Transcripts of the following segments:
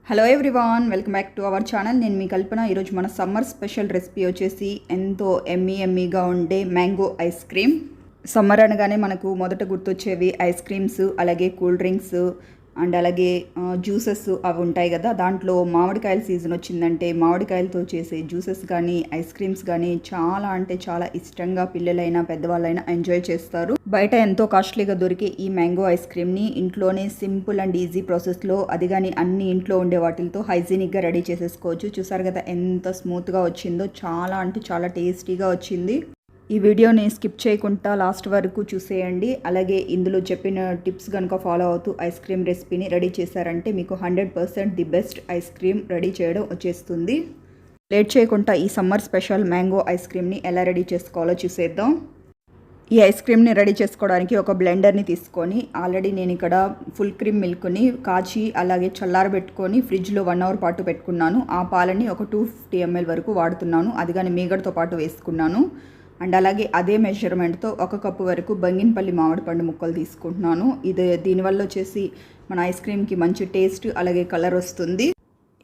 Hello everyone, welcome back to our channel. నేను మీ కల్పన. ఈరోజు మన సమ్మర్ స్పెషల్ రెసిపీ వచ్చేసి ఎంతో ఎమ్మీగా ఉండే మ్యాంగో ఐస్ క్రీమ్. సమ్మర్ అనగానే మనకు మొదట గుర్తొచ్చేవి ఐస్ క్రీమ్స్, అలాగే కూల్ డ్రింక్స్ అండ్ అలాగే జ్యూసెస్ అవి ఉంటాయి కదా. దాంట్లో మామిడికాయల సీజన్ వచ్చిందంటే మామిడికాయలతో చేసే జ్యూసెస్ కానీ ఐస్ క్రీమ్స్ కానీ చాలా అంటే చాలా ఇష్టంగా పిల్లలైనా పెద్దవాళ్ళైనా ఎంజాయ్ చేస్తారు. బయట ఎంతో కాస్ట్లీగా దొరికే ఈ మ్యాంగో ఐస్ క్రీమ్ని ఇంట్లోనే సింపుల్ అండ్ ఈజీ ప్రాసెస్లో, అది కానీ అన్ని ఇంట్లో ఉండే వాటితో హైజీనిక్గా రెడీ చేసేసుకోవచ్చు. చూసారు కదా ఎంత స్మూత్గా వచ్చిందో, చాలా అంటే చాలా టేస్టీగా వచ్చింది. ఈ వీడియోని స్కిప్ చేయకుండా లాస్ట్ వరకు చూసేయండి. అలాగే ఇందులో చెప్పిన టిప్స్ కనుక ఫాలో అవుతూ ఐస్ క్రీమ్ రెసిపీని రెడీ చేశారంటే మీకు 100% the best ice cream ready చేయడం వచ్చేస్తుంది. లేట్ చేయకుండా ఈ సమ్మర్ స్పెషల్ మ్యాంగో ఐస్ క్రీమ్ని ఎలా రెడీ చేసుకోవాలో చూసేద్దాం. ఈ ఐస్ క్రీమ్ని రెడీ చేసుకోవడానికి ఒక బ్లెండర్ని తీసుకొని, ఆల్రెడీ నేను ఇక్కడ ఫుల్ క్రీమ్ మిల్క్ని కాచి అలాగే చల్లారబెట్టుకొని ఫ్రిడ్జ్లో 1 అవర్ పాటు పెట్టుకున్నాను. ఆ పాలని ఒక 250 ml వరకు వాడుతున్నాను. అది కానీ మీగడతో పాటు వేసుకున్నాను. అండ్ అలాగే అదే మెజర్మెంట్తో 1 కప్పు వరకు బంగినపల్లి మామిడి పండు ముక్కలు తీసుకుంటున్నాను. దీనివల్ల వచ్చేసి మన ఐస్ క్రీమ్కి మంచి టేస్ట్ అలాగే కలర్ వస్తుంది.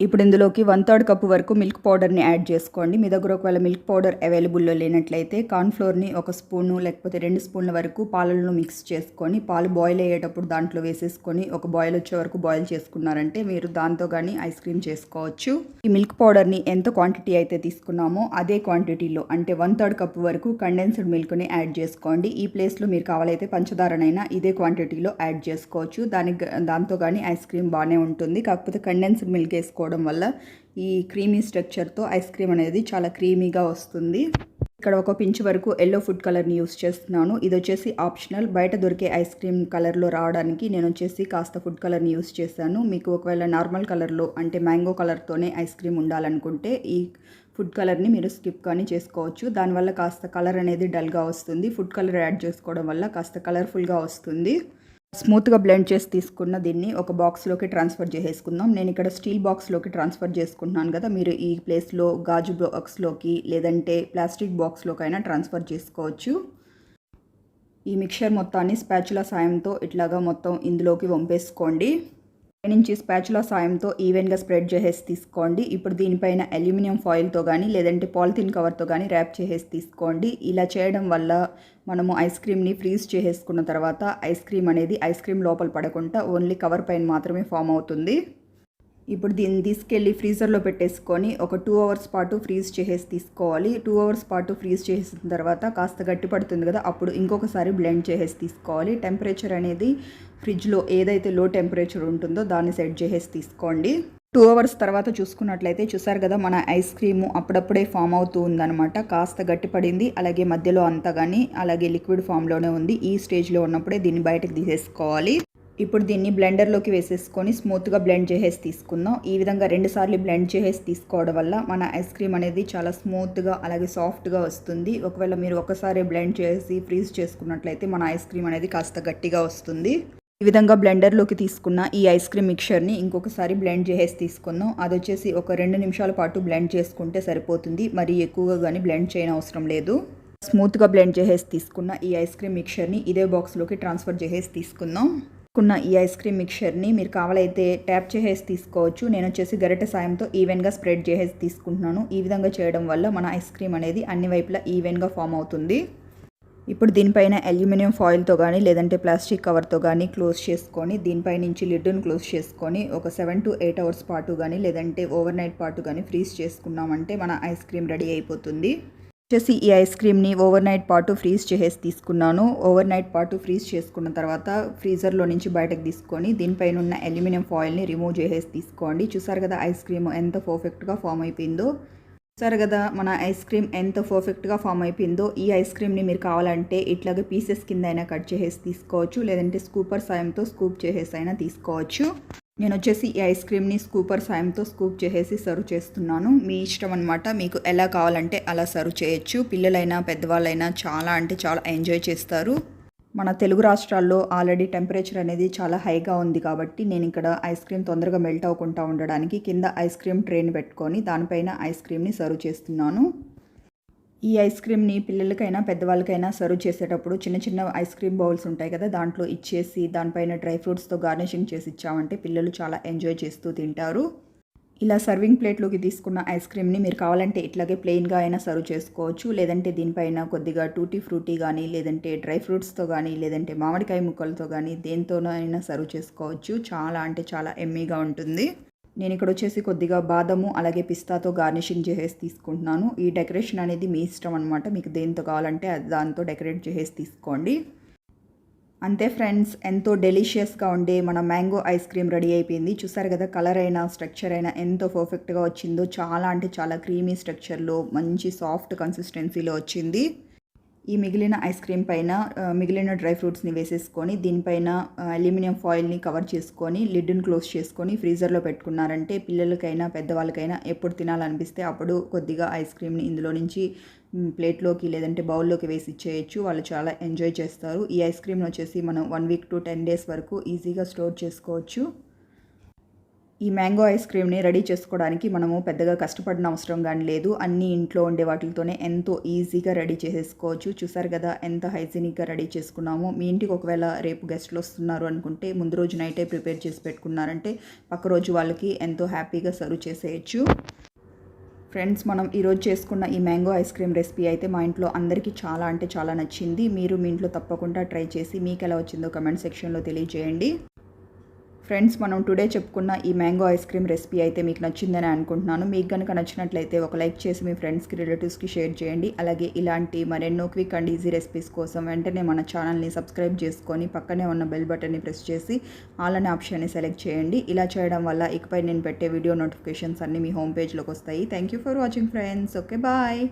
ఇప్పుడు ఇందులోకి 1/3 కప్పు వరకు మిల్క్ పౌడర్ని యాడ్ చేసుకోండి. మీ దగ్గర ఒకవేళ మిల్క్ పౌడర్ అవైలబుల్లో లేనట్లయితే కార్న్ఫ్లోర్ని 1 స్పూను లేకపోతే 2 స్పూన్ల వరకు పాలల్లో మిక్స్ చేసుకొని, పాలు బాయిల్ అయ్యేటప్పుడు దాంట్లో వేసేసుకొని ఒక బాయిల్ వచ్చే వరకు బాయిల్ చేసుకున్నారంటే మీరు దాంతో కానీ ఐస్ క్రీమ్ చేసుకోవచ్చు. ఈ మిల్క్ పౌడర్ని ఎంత క్వాంటిటీ అయితే తీసుకున్నామో అదే క్వాంటిటీలో అంటే 1/3 కప్పు వరకు కండెన్స్డ్ మిల్క్ని యాడ్ చేసుకోండి. ఈ ప్లేస్లో మీరు కావాలైతే పంచదారనైనా ఇదే క్వాంటిటీలో యాడ్ చేసుకోవచ్చు. దాంతో కానీ ఐస్ క్రీమ్ బాగానే ఉంటుంది. కాకపోతే కండెన్స్డ్ మిల్క్ వేసుకోవడం వల్ల ఈ క్రీమీ స్ట్రక్చర్తో ఐస్ క్రీమ్ అనేది చాలా క్రీమీగా వస్తుంది. ఇక్కడ ఒక పించ్ వరకు ఎల్లో ఫుడ్ కలర్ని యూస్ చేస్తున్నాను. ఇది వచ్చేసి ఆప్షనల్. బయట దొరికే ఐస్ క్రీమ్ కలర్లో రావడానికి నేను వచ్చేసి కాస్త ఫుడ్ కలర్ని యూస్ చేశాను. మీకు ఒకవేళ నార్మల్ కలర్లో అంటే మ్యాంగో కలర్తోనే ఐస్ క్రీమ్ ఉండాలనుకుంటే ఈ ఫుడ్ కలర్ని మీరు స్కిప్ కానీ చేసుకోవచ్చు. దానివల్ల కాస్త కలర్ అనేది డల్గా వస్తుంది. ఫుడ్ కలర్ యాడ్ చేసుకోవడం వల్ల కాస్త కలర్ఫుల్గా వస్తుంది. స్మూత్గా బ్లెండ్ చేసి తీసుకున్న దీన్ని ఒక బాక్స్లోకి ట్రాన్స్ఫర్ చేసేసుకుందాం. నేను ఇక్కడ స్టీల్ బాక్స్లోకి ట్రాన్స్ఫర్ చేసుకుంటున్నాను కదా. మీరు ఈ ప్లేస్లో గాజు బాక్స్లోకి లేదంటే ప్లాస్టిక్ బాక్స్లోకైనా ట్రాన్స్ఫర్ చేసుకోవచ్చు. ఈ మిక్చర్ మొత్తాన్ని స్పాచులా సాయంతో ఇట్లాగా మొత్తం ఇందులోకి వంపేసుకోండి. నుంచి స్పాచులా సాయంతో ఈవెన్గా స్ప్రెడ్ చేసేసి తీసుకోండి. ఇప్పుడు దీనిపైన అల్యూమినియం ఫాయిల్తో కానీ లేదంటే పాలిథిన్ కవర్తో కానీ ర్యాప్ చేసేసి తీసుకోండి. ఇలా చేయడం వల్ల మనము ఐస్ క్రీమ్ని ఫ్రీజ్ చేసేసుకున్న తర్వాత ఐస్ క్రీమ్ అనేది ఐస్ క్రీమ్ లోపల పడకుండా ఓన్లీ కవర్ పైన మాత్రమే ఫామ్ అవుతుంది. ఇప్పుడు దీన్ని తీసుకెళ్ళి ఫ్రీజర్లో పెట్టేసుకొని ఒక 2 అవర్స్ పాటు ఫ్రీజ్ చేసేసి తీసుకోవాలి. 2 అవర్స్ పాటు ఫ్రీజ్ చేసిన తర్వాత కాస్త గట్టి పడుతుంది కదా, అప్పుడు ఇంకొకసారి బ్లెండ్ చేసేసి తీసుకోవాలి. టెంపరేచర్ అనేది ఫ్రిడ్జ్లో ఏదైతే లో టెంపరేచర్ ఉంటుందో దాన్ని సెట్ చేసేసి తీసుకోండి. 2 అవర్స్ తర్వాత చూసుకున్నట్లయితే చూసారు కదా మన ఐస్ క్రీము అప్పుడప్పుడే ఫామ్ అవుతూ ఉందన్నమాట. కాస్త గట్టిపడింది. అలాగే మధ్యలో అంతా కానీ అలాగే లిక్విడ్ ఫామ్లోనే ఉంది. ఈ స్టేజ్లో ఉన్నప్పుడే దీన్ని బయటకు తీసేసుకోవాలి. ఇప్పుడు దీన్ని బ్లెండర్లోకి వేసేసుకొని స్మూత్గా బ్లెండ్ చేసేసి తీసుకుందాం. ఈ విధంగా 2 సార్లు బ్లెండ్ చేసేసి తీసుకోవడం వల్ల మన ఐస్ క్రీమ్ అనేది చాలా స్మూత్గా అలాగే సాఫ్ట్గా వస్తుంది. ఒకవేళ మీరు ఒకసారి బ్లెండ్ చేసి ఫ్రీజ్ చేసుకున్నట్లయితే మన ఐస్ క్రీమ్ అనేది కాస్త గట్టిగా వస్తుంది. ఈ విధంగా బ్లెండర్లోకి తీసుకున్న ఈ ఐస్ క్రీమ్ మిక్చర్ని ఇంకొకసారి బ్లెండ్ చేసేసి తీసుకుందాం. అది వచ్చేసి ఒక 2 నిమిషాల పాటు బ్లెండ్ చేసుకుంటే సరిపోతుంది. మరి ఎక్కువగా కానీ బ్లెండ్ చేయని అవసరం లేదు. స్మూత్గా బ్లెండ్ చేసేసి తీసుకున్న ఈ ఐస్ క్రీమ్ మిక్చర్ని ఇదే బాక్స్లోకి ట్రాన్స్ఫర్ చేసేసి తీసుకుందాం. ఈ ఐస్ క్రీమ్ మిక్చర్ని మీరు కావాలైతే ట్యాప్ చేసేసి తీసుకోవచ్చు. నేను వచ్చేసి గరిటె సాయంతో ఈవెన్గా స్ప్రెడ్ చేసేసి తీసుకుంటున్నాను. ఈ విధంగా చేయడం వల్ల మన ఐస్ క్రీమ్ అనేది అన్ని వైపులా ఈవెన్గా ఫామ్ అవుతుంది. ఇప్పుడు దీనిపైన అల్యూమినియం ఫాయిల్తో కానీ లేదంటే ప్లాస్టిక్ కవర్తో కానీ క్లోజ్ చేసుకొని దీనిపై నుంచి లిడ్డును క్లోజ్ చేసుకొని ఒక 7 to 8 అవర్స్ పాటు కానీ లేదంటే ఓవర్ నైట్ పాటు కానీ ఫ్రీజ్ చేసుకున్నామంటే మన ఐస్ క్రీమ్ రెడీ అయిపోతుంది. వచ్చేసి ఈ ఐస్ క్రీమ్ని ఓవర్ నైట్ పాటు ఫ్రీజ్ చేసేసి తీసుకున్నాను. ఓవర్ నైట్ పాటు ఫ్రీజ్ చేసుకున్న తర్వాత ఫ్రీజర్లో నుంచి బయటకు తీసుకొని దీనిపైన ఉన్న అల్యూమినియం ఫాయిల్ని రిమూవ్ చేసేసి తీసుకోండి. చూసారు కదా ఐస్ క్రీమ్ ఎంత పర్ఫెక్ట్గా ఫామ్ అయిపోయిందో. చూసారు కదా మన ఐస్ క్రీమ్ ఎంత పర్ఫెక్ట్గా ఫామ్ అయిపోయిందో. ఈ ఐస్ క్రీమ్ని మీరు కావాలంటే ఇట్లాగే పీసెస్ కింద అయినా కట్ చేసేసి తీసుకోవచ్చు, లేదంటే స్కూపర్ సాయంతో స్కూప్ చేసేసి అయినా తీసుకోవచ్చు. నేను వచ్చేసి ఈ ఐస్ క్రీమ్ని స్కూపర్ సాయంతో స్కూప్ చేసేసి సర్వ్ చేస్తున్నాను. మీ ఇష్టం అనమాట. మీకు ఎలా కావాలంటే అలా సర్వ్ చేయొచ్చు. పిల్లలైనా పెద్దవాళ్ళైనా చాలా అంటే చాలా ఎంజాయ్ చేస్తారు. మన తెలుగు రాష్ట్రాల్లో ఆల్రెడీ టెంపరేచర్ అనేది చాలా హైగా ఉంది కాబట్టి నేను ఇక్కడ ఐస్ క్రీమ్ తొందరగా మెల్ట్ అవ్వకుండా ఉండడానికి కింద ఐస్ క్రీమ్ ట్రేని పెట్టుకొని దానిపైన ఐస్ క్రీమ్ని సర్వ్ చేస్తున్నాను. ఈ ఐస్ క్రీమ్ని పిల్లలకైనా పెద్దవాళ్ళకైనా సర్వ్ చేసేటప్పుడు చిన్న చిన్న ఐస్ క్రీమ్ బౌల్స్ ఉంటాయి కదా, దాంట్లో ఇచ్చేసి దానిపైన డ్రై ఫ్రూట్స్తో గార్నిషింగ్ చేసి ఇచ్చామంటే పిల్లలు చాలా ఎంజాయ్ చేస్తూ తింటారు. ఇలా సర్వింగ్ ప్లేట్లోకి తీసుకున్న ఐస్ క్రీమ్ని మీరు కావాలంటే ఇట్లాగే ప్లెయిన్గా అయినా సర్వ్ చేసుకోవచ్చు. లేదంటే దీనిపైన కొద్దిగా టూటీ ఫ్రూటీ కానీ, లేదంటే డ్రై ఫ్రూట్స్తో కానీ, లేదంటే మామిడికాయ ముక్కలతో కానీ దేనితోనైనా సర్వ్ చేసుకోవచ్చు. చాలా అంటే చాలా ఎమ్మీగా ఉంటుంది. నేను ఇక్కడ వచ్చేసి కొద్దిగా బాదము అలాగే పిస్తాతో గార్నిషింగ్ చేసేసి తీసుకుంటున్నాను. ఈ డెకరేషన్ అనేది మీ ఇష్టం అనమాట. మీకు దేంతో కావాలంటే దాంతో డెకరేట్ చేసేసి తీసుకోండి. అంతే ఫ్రెండ్స్, ఎంతో డెలిషియస్గా ఉండే మన మ్యాంగో ఐస్ క్రీమ్ రెడీ అయిపోయింది. చూసారు కదా, కలర్ అయినా స్ట్రక్చర్ అయినా ఎంతో పర్ఫెక్ట్గా వచ్చిందో. చాలా అంటే చాలా క్రీమీ స్ట్రక్చర్లో మంచి సాఫ్ట్ కన్సిస్టెన్సీలో వచ్చింది. ఈ మిగిలిన ఐస్ క్రీమ్ పైన మిగిలిన డ్రై ఫ్రూట్స్ని వేసేసుకొని దీనిపైన అల్యూమినియం ఫాయిల్ని కవర్ చేసుకొని లిడ్ని క్లోజ్ చేసుకొని ఫ్రీజర్లో పెట్టుకున్నారంటే పిల్లలకైనా పెద్దవాళ్ళకైనా ఎప్పుడు తినాలనిపిస్తే అప్పుడు కొద్దిగా ఐస్ క్రీమ్ని ఇందులో నుంచి ప్లేట్లోకి లేదంటే బౌల్లోకి వేసి ఇచ్చేయచ్చు. వాళ్ళు చాలా ఎంజాయ్ చేస్తారు. ఈ ఐస్ క్రీమ్ని వచ్చేసి మనం 1 వీక్ to 10 days వరకు ఈజీగా స్టోర్ చేసుకోవచ్చు. ఈ మ్యాంగో ఐస్ క్రీమ్ని రెడీ చేసుకోవడానికి మనము పెద్దగా కష్టపడిన అవసరం కానీ లేదు. అన్నీ ఇంట్లో ఉండే వాటితోనే ఎంతో ఈజీగా రెడీ చేసేసుకోవచ్చు. చూసారు కదా ఎంత హైజీనిక్గా రెడీ చేసుకున్నాము. మీ ఇంటికి ఒకవేళ రేపు గెస్ట్లు వస్తున్నారు అనుకుంటే ముందు రోజు నైటే ప్రిపేర్ చేసి పెట్టుకున్నారంటే పక్క రోజు వాళ్ళకి ఎంతో హ్యాపీగా సర్వ్ చేసేయచ్చు. ఫ్రెండ్స్, మనం ఈరోజు చేసుకున్న ఈ మ్యాంగో ఐస్ క్రీమ్ రెసిపీ అయితే మా ఇంట్లో అందరికీ చాలా అంటే చాలా నచ్చింది. మీరు మీ ఇంట్లో తప్పకుండా ట్రై చేసి మీకు ఎలా వచ్చిందో కమెంట్ సెక్షన్లో తెలియజేయండి. ఫ్రెండ్స్, మనం టుడే చెప్పుకున్న ఈ మ్యాంగో ఐస్ క్రీమ్ రెసిపీ అయితే మీకు నచ్చిందని అనుకుంటున్నాను. మీకు కనుక నచ్చినట్లయితే ఒక లైక్ చేసి మీ ఫ్రెండ్స్కి రిలేటివ్స్కి షేర్ చేయండి. అలాగే ఇలాంటి మరెన్నో క్విక్ అండ్ ఈజీ రెసిపీస్ కోసం వెంటనే మన ఛానల్ని సబ్స్క్రైబ్ చేసుకొని పక్కనే ఉన్న బెల్ బటన్ని ప్రెస్ చేసి ఆల్ అనే ఆప్షన్ని సెలెక్ట్ చేయండి. ఇలా చేయడం వల్ల ఇకపై నేను పెట్టే వీడియో నోటిఫికేషన్స్ అన్నీ మీ హోమ్ పేజ్లోకి వస్తాయి. Thank you for watching friends. Okay, bye.